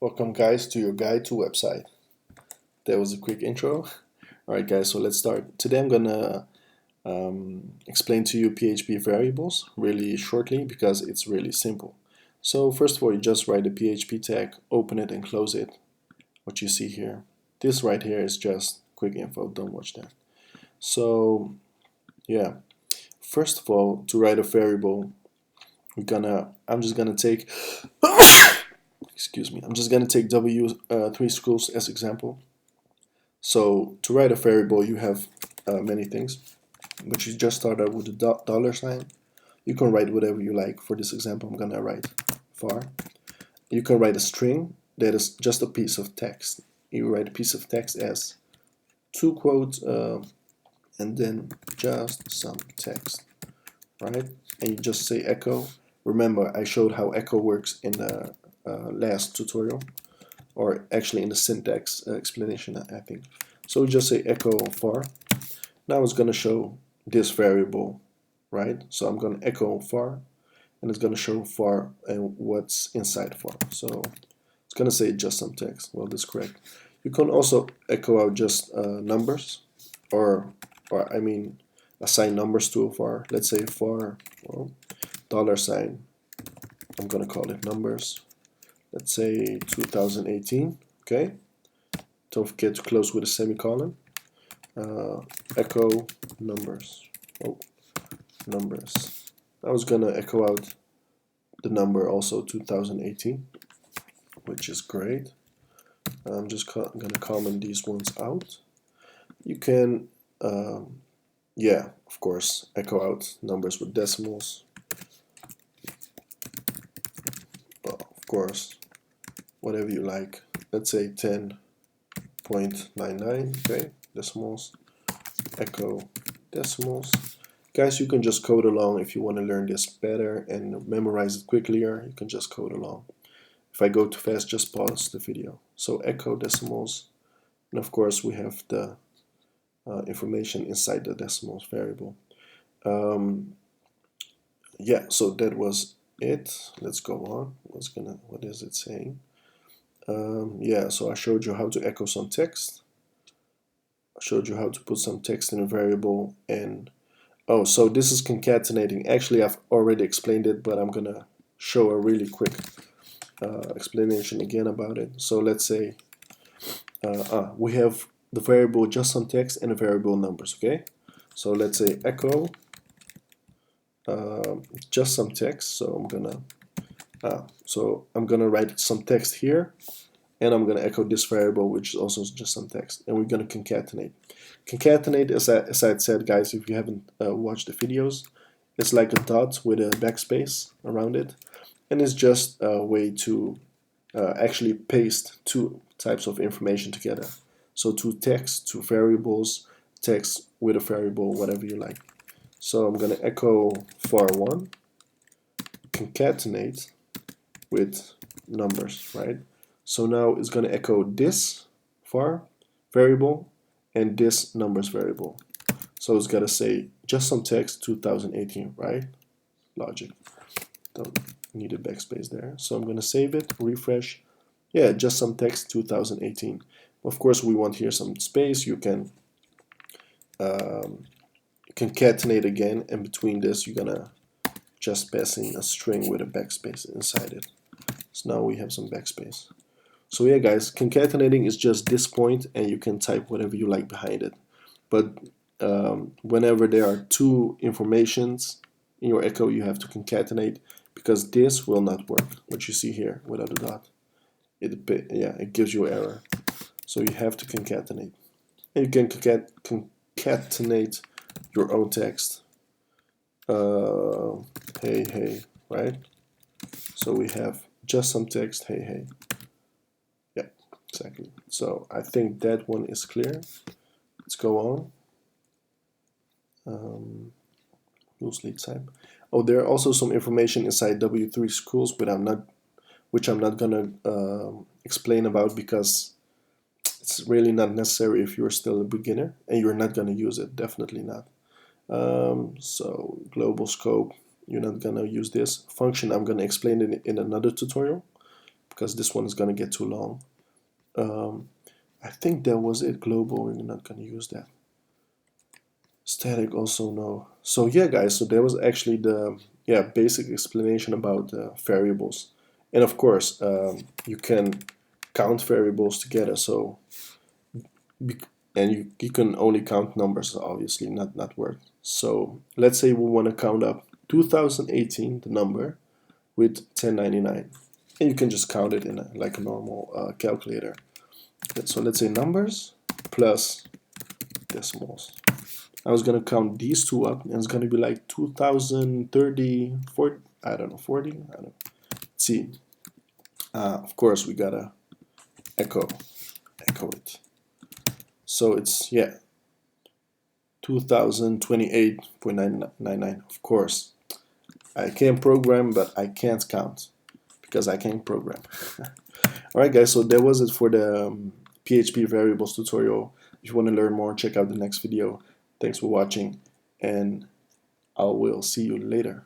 Welcome guys to your guide to website. That was a quick intro. Alright guys, so let's start. Today I'm gonna explain to you PHP variables really shortly because it's really simple. So first of all, you just write a PHP tag, open it and close it. What you see here. This right here is just quick info, don't watch that. So yeah, first of all, to write a variable, I'm just gonna take excuse me, I'm just gonna take W3 schools as example. So to write a variable, you have many things, but you just start out with a dollar sign. You can write whatever you like. For this example, I'm gonna write var. You can write a string that is just a piece of text. You write a piece of text as two quotes and then just some text, right? And you just say echo. Remember, I showed how echo works in the last tutorial, or actually in the syntax explanation, I think. So just say echo var. Now it's going to show this variable, right? So I'm going to echo var, and it's going to show var and what's inside var. So it's going to say just some text. Well, that's correct. You can also echo out just numbers, or I mean assign numbers to a var. Let's say var, well, dollar sign. I'm going to call it numbers. Let's say 2018. Okay. Don't forget to close with a semicolon. Echo numbers. Oh, numbers. I was gonna echo out the number also 2018, which is great. I'm just gonna comment these ones out. You can, yeah, of course, echo out numbers with decimals. Well, of course, whatever you like. Let's say 10.99. Okay, decimals. Echo decimals. Guys, you can just code along if you want to learn this better and memorize it quickly, or you can just code along. If I go too fast, just pause the video. So echo decimals, and of course we have the information inside the decimals variable. Yeah, so that was it. Let's go on. What is it saying? Yeah, so I showed you how to echo some text. I showed you how to put some text in a variable, and oh, so this is concatenating. Actually, I've already explained it, but I'm gonna show a really quick explanation again about it. So let's say we have the variable just some text and a variable numbers. Okay, so let's say echo just some text. So I'm gonna write some text here, and I'm gonna echo this variable, which is also just some text, and we're gonna concatenate. Concatenate, as I had said, guys, if you haven't watched the videos, it's like a dot with a backspace around it, and it's just a way to actually paste two types of information together. So two text, two variables, text with a variable, whatever you like. So I'm gonna echo var1, concatenate with numbers, right? So now it's gonna echo this var variable and this numbers variable. So it's gotta say just some text 2018, right? Logic. Don't need a backspace there. So I'm gonna save it, refresh. Yeah, just some text 2018. Of course, we want here some space. You can concatenate again, and between this, you're gonna just pass in a string with a backspace inside it. So now we have some backspace. So yeah, guys, concatenating is just this point, and you can type whatever you like behind it. But whenever there are two informations in your echo, you have to concatenate, because this will not work. What you see here without a dot, it gives you an error. So you have to concatenate, and you can concatenate your own text. Hey hey, right? So we have just some text. Hey hey. Yeah, exactly. So I think that one is clear. Let's go on. Loose lead type. Oh, there are also some information inside W3 schools, but which I'm not gonna explain about, because it's really not necessary if you're still a beginner and you're not gonna use it. Definitely not. So global scope, you're not gonna use this function. I'm gonna explain it in another tutorial, because this one is gonna get too long. I think that was it. Global, we're not gonna use that. Static also no. So yeah, guys, so that was actually the basic explanation about variables. And of course, you can count variables together. So and you can only count numbers, obviously, not words. So let's say we want to count up 2018, the number, with 1099, and you can just count it in like a normal calculator. So let's say numbers plus decimals. I was gonna count these two up, and it's gonna be like 2030, 40, I don't know, 40, I don't know. Let's see. Of course, we gotta echo it. So it's 2028.999. Of course, I can program, but I can't count because I can't program. Alright guys, so that was it for the PHP variables tutorial. If you want to learn more, check out the next video. Thanks for watching, and I will see you later.